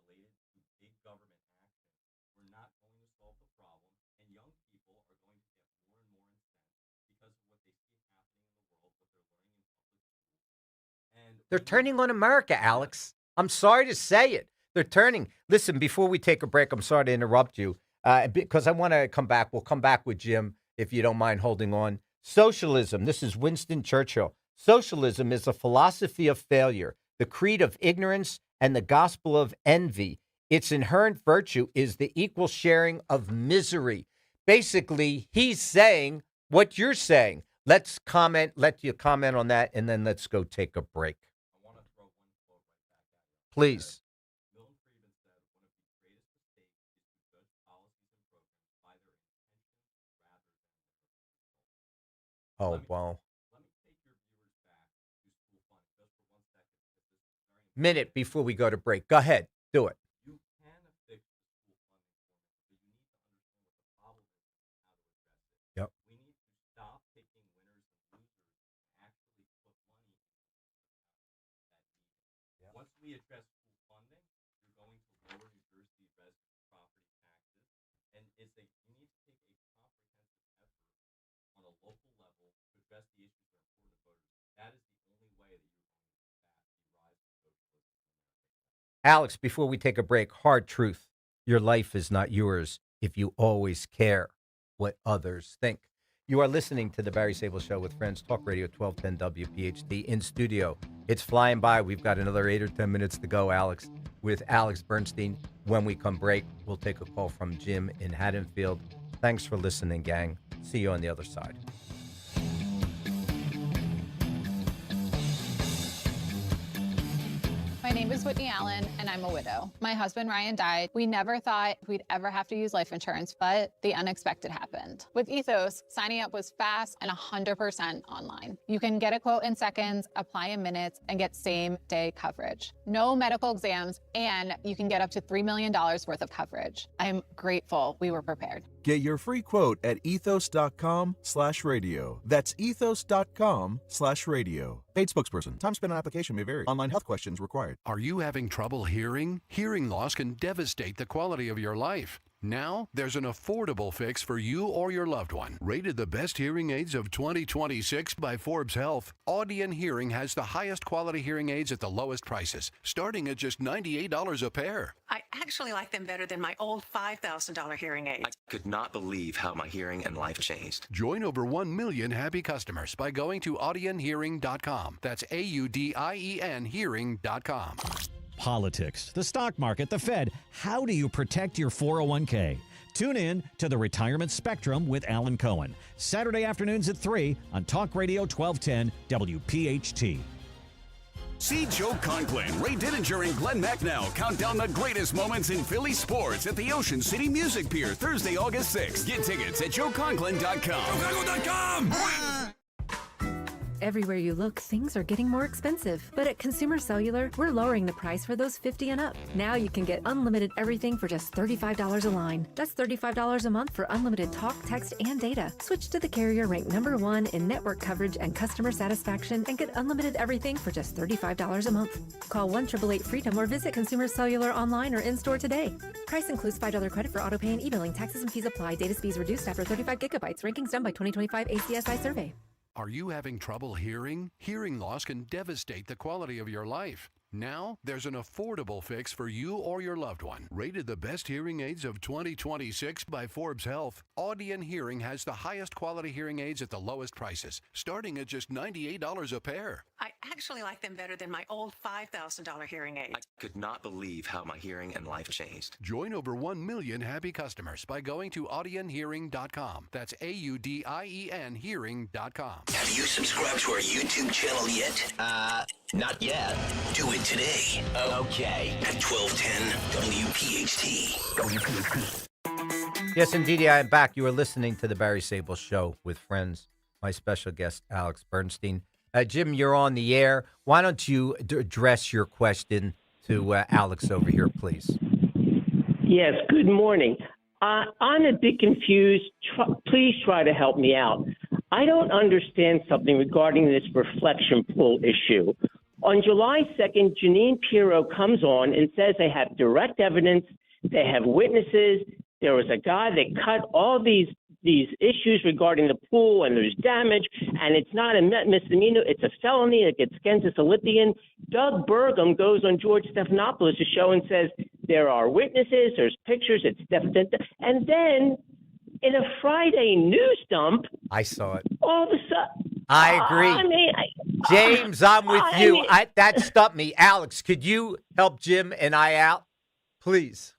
related to big government action, we're not going to solve the problem, and young people are going to get more and more incensed because of what they see happening in the world, what they're learning in public schools. And they're turning on America, Alex. I'm sorry to say it. They're turning. Listen, before we take a break, I'm sorry to interrupt you because I want to come back. We'll come back with Jim, if you don't mind holding on. Socialism. This is Winston Churchill. Socialism is a philosophy of failure, the creed of ignorance, and the gospel of envy. Its inherent virtue is the equal sharing of misery. Basically, he's saying what you're saying. Let you comment on that, and then let's go take a break. I want to throw one quote right back at you. Please. Milton Friedman said one of the greatest mistakes is to judge policies and programs by their intentions rather than their results. Oh, wow. Let me take your viewers back to school funding just for 1 second. This is very important. Minute before we go to break. Go ahead. Do it. You can fix the school funding formula, but you need to understand what the problem is and how to address it. Yep. We need to stop picking winners and losers and actually put money into that need it. Once we address school funding, you're going to lower New Jersey resident property taxes, and you need to take a comprehensive effort on a local level to address the issues that are important to voters. That is the only way that you're going to combat the rise of socialism in America. Alex, before we take a break, hard truth. Your life is not yours if you always care what others think. You are listening to the Barry Sable Show with friends, Talk Radio 1210 WPHT in studio. It's flying by. We've got another 8 or 10 minutes to go, Alex, with Alex Bernstein. When we come break, we'll take a call from Jim in Haddonfield. Thanks for listening, gang. See you on the other side. My name is Whitney Allen, and I'm a widow. My husband, Ryan, died. We never thought we'd ever have to use life insurance, but the unexpected happened. With Ethos, signing up was fast and 100% online. You can get a quote in seconds, apply in minutes, and get same-day coverage. No medical exams, and you can get up to $3 million worth of coverage. I'm grateful we were prepared. Get your free quote at ethos.com/radio. That's ethos.com/radio. Paid spokesperson. Time spent on application may vary. Online health questions required. Are you having trouble hearing? Hearing loss can devastate the quality of your life. Now, there's an affordable fix for you or your loved one. Rated the best hearing aids of 2026 by Forbes Health, Audion Hearing has the highest quality hearing aids at the lowest prices, starting at just $98 a pair. I actually like them better than my old $5,000 hearing aids. I could not believe how my hearing and life changed. Join over 1 million happy customers by going to audionhearing.com. That's AUDIEN hearing.com. Politics, the stock market, the Fed. How do you protect your 401k? Tune in to the Retirement Spectrum with Alan Cohen. Saturday afternoons at 3 on Talk Radio 1210 WPHT. See Joe Conklin, Ray Didinger, and Glenn McNeil count down the greatest moments in Philly sports at the Ocean City Music Pier Thursday, August 6th. Get tickets at joeconklin.com. JoeConklin.com! Everywhere you look, things are getting more expensive. But at Consumer Cellular, we're lowering the price for those 50 and up. Now you can get unlimited everything for just $35 a line. That's $35 a month for unlimited talk, text, and data. Switch to the carrier ranked #1 in network coverage and customer satisfaction and get unlimited everything for just $35 a month. Call 1-888-FREEDOM or visit Consumer Cellular online or in-store today. Price includes $5 credit for autopay and e-billing. Taxes and fees apply. Data speeds reduced after 35 gigabytes. Rankings done by 2025 ACSI survey. Are you having trouble hearing? Hearing loss can devastate the quality of your life. Now, there's an affordable fix for you or your loved one. Rated the best hearing aids of 2026 by Forbes Health, Audion Hearing has the highest quality hearing aids at the lowest prices, starting at just $98 a pair. I actually like them better than my old $5,000 hearing aids. I could not believe how my hearing and life changed. Join over 1 million happy customers by going to audionhearing.com. That's AUDIEN hearing.com. Have you subscribed to our YouTube channel yet? Not yet. Do it today. Okay. At 1210 WPHT. Yes, indeed, I am back. You are listening to the Barry Sable Show with friends. My special guest, Alex Bernstein. Jim, you're on the air. Why don't you address your question to Alex over here, please? Yes, good morning. I'm a bit confused. Please try to help me out. I don't understand something regarding this reflection pool issue. On July 2nd, Jeanine Pirro comes on and says they have direct evidence, they have witnesses, there was a guy that cut all these issues regarding the pool, and there's damage, and it's not a misdemeanor, it's a felony, it gets against a Philippian. Doug Burgum goes on George Stephanopoulos' show and says there are witnesses, there's pictures, it's definite, and then in a Friday news dump, I saw it. All of a sudden, I agree. James, I'm with you. That stumped me. Alex, could you help Jim and I out, please?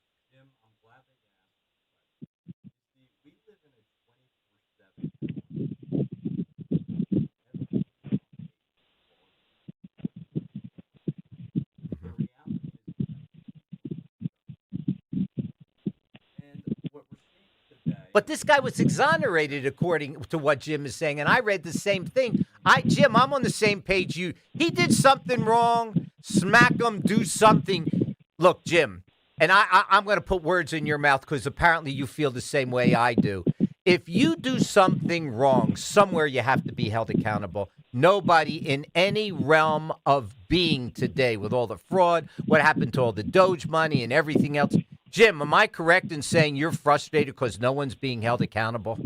But this guy was exonerated, according to what Jim is saying, and I read the same thing. Jim, I'm on the same page. He did something wrong. Smack him. Do something. Look, Jim, and I'm going to put words in your mouth because apparently you feel the same way I do. If you do something wrong, somewhere you have to be held accountable. Nobody in any realm of being today, with all the fraud, what happened to all the Doge money and everything else. Jim, am I correct in saying you're frustrated because no one's being held accountable?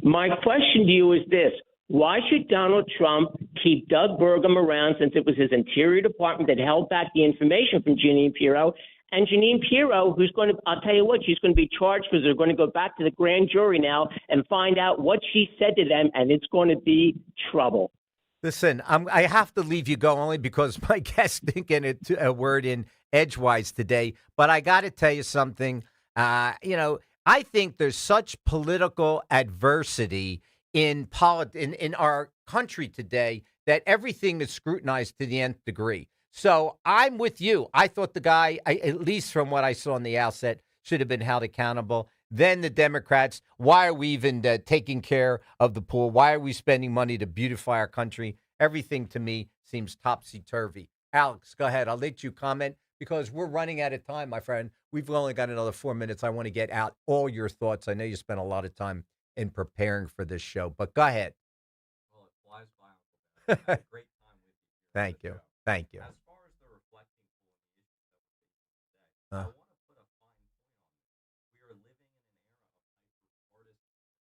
My question to you is this. Why should Donald Trump keep Doug Burgum around since it was his Interior Department that held back the information from Jeanine Pirro? And Jeanine Pirro, who's going to, I'll tell you what, she's going to be charged because they're going to go back to the grand jury now and find out what she said to them, and it's going to be trouble. Listen, I have to leave you go only because my guest didn't get a word in edgewise today. But I got to tell you something. I think there's such political adversity in our country today that everything is scrutinized to the nth degree. So I'm with you. I thought the guy, at least from what I saw in the outset, should have been held accountable. Then the Democrats, why are we even taking care of the pool? Why are we spending money to beautify our country? Everything to me seems topsy-turvy. Alex, go ahead. I'll let you comment because we're running out of time, my friend. We've only got another 4 minutes. I want to get out all your thoughts. I know you spent a lot of time in preparing for this show, but go ahead. Well, it flies by. I had a great time with you. Thank you. Thank you. As far as the reflecting pool and the issues that we're facing today, I want to put a fine point on this. We are living in an era of hyper-partisan where everything from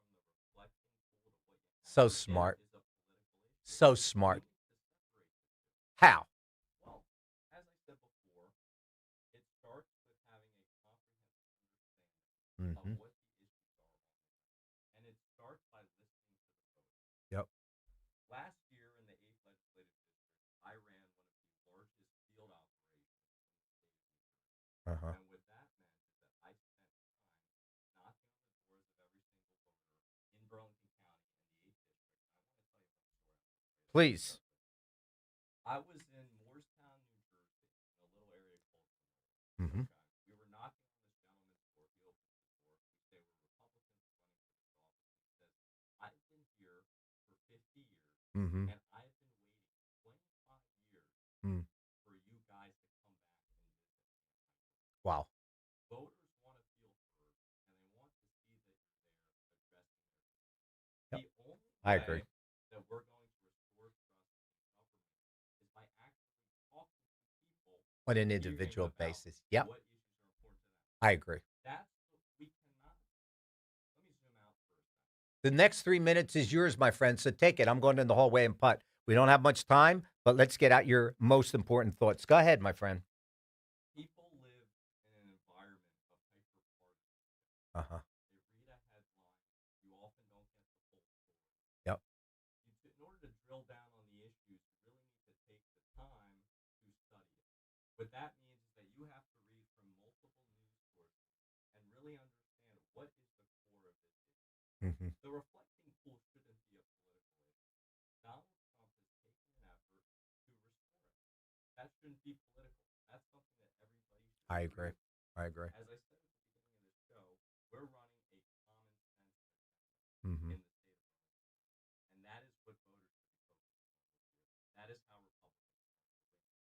the reflecting pool to what you So have smart. is a political issue. So smart. We need to separate the two. How? Well, as I said before, it starts with having a comprehensive understanding of what the issues are on the ground. And it starts by listening to the voters. Yep. Last year in the 8th Legislative District, I ran one of the largest field operations in the state of New Jersey. And what that meant is that I spent time knocking on the doors of every single voter in Burlington County in the 8th District. And I want to tell you one story. Please. I was in Moorestown, New Jersey, in a little area called Sonoma. Mm-hmm. Okay. We were knocking on this gentleman's door. He opens the door. We say we're Republicans running for this office. He says, I've been here for 50 years, Mm-hmm. and I've been waiting 25 years for you guys to come back and visit. Wow. Voters want to feel heard, and they want to see that you're there addressing their issues. The only I agree. way that we're going to restore trust in government is by actually talking to people On an hearing individual about basis. Yep. what issues are important to them. I agree. That's we cannot. Let me zoom out for a second. The next 3 minutes is yours, my friend. So take it. I'm going in the hallway and putt. We don't have much time, but let's get out your most important thoughts. Go ahead, my friend. People live in an environment of hyper-partisanship. Uh-huh. They read a headline. You often don't get the full story. Yep. In order to drill down on the issues, you really need to take the time to study it. What that means is that you have to read from multiple news sources and really understand what is the core of this issue. Mm-hmm. The reflecting pool shouldn't be a political issue. Donald Trump has taken an effort to restore it. That shouldn't be political. That's something that everybody should I agree. with. I agree. As I said at the beginning of the show, we're running a common sense agenda Mm-hmm. in the state of Vermont. And that is what voters should be focused on this year. That is how Republicans want to win on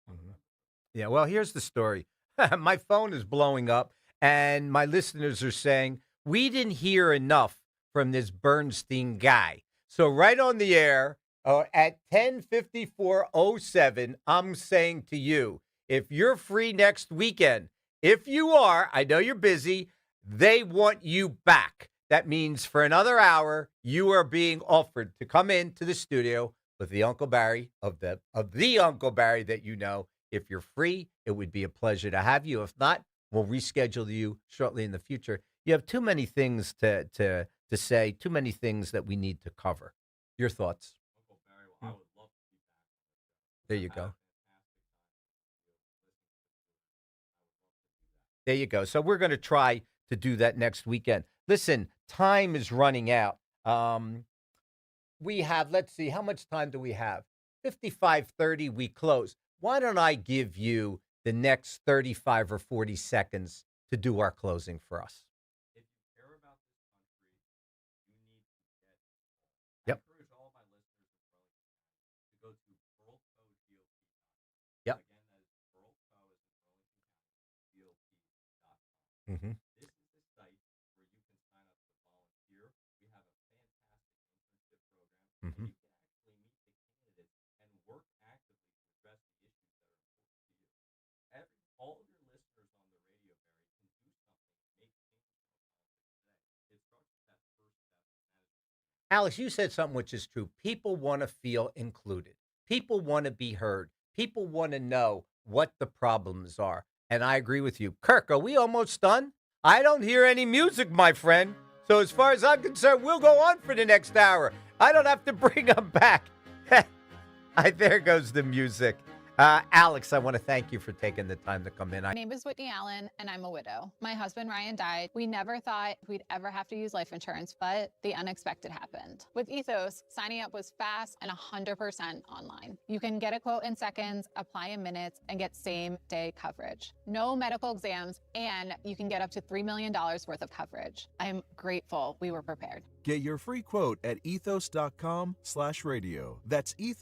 November 3rd. Yeah, well, here's the story. My phone is blowing up, and my listeners are saying, we didn't hear enough from this Bernstein guy. So right on the air at 10:54:07, I'm saying to you, if you're free next weekend, if you are, I know you're busy, they want you back. That means for another hour, you are being offered to come into the studio with the Uncle Barry of the Uncle Barry that you know. If you're free, it would be a pleasure to have you. If not, we'll reschedule you shortly in the future. You have too many things to say, too many things that we need to cover. Your thoughts? Uncle Barry, well, I would love to be back on the show. There you I've go. had a fantastic time with you, listening to the stories. I would love to do that. There you go. So we're going to try to do that next weekend. Listen, time is running out. We have, let's see, how much time do we have? 55:30, we close. Why don't I give you the next 35 or 40 seconds to do our closing for us? If you care about this country, you need to get involved. Yep. I encourage all my listeners in Burlington County to go to worldcogop.com. Yep. Again, that is worldco as in Burlington County, GOP.com. Mm-hmm. This is the site where you can sign up to volunteer. We have a fantastic internship program. Mm-hmm. And you can actually meet the candidates and work actively to address the issues that are important to you. All of your listeners on the radio, Barry, can do something to make changes in our politics today. It starts with that first step, and that is Alex, you said something which is true. People want to feel included. People want to be heard. People want to know what the problems are. And I agree with you. Kirk, are we almost done? I don't hear any music, my friend. So as far as I'm concerned, we'll go on for the next hour. I don't have to bring them back. There goes the music. Alex, I want to thank you for taking the time to come in. My name is Whitney Allen, and I'm a widow. My husband, Ryan, died. We never thought we'd ever have to use life insurance, but the unexpected happened. With Ethos, signing up was fast and 100% online. You can get a quote in seconds, apply in minutes, and get same-day coverage. No medical exams, and you can get up to $3 million worth of coverage. I'm grateful we were prepared. Get your free quote at ethos.com/radio. That's ethos.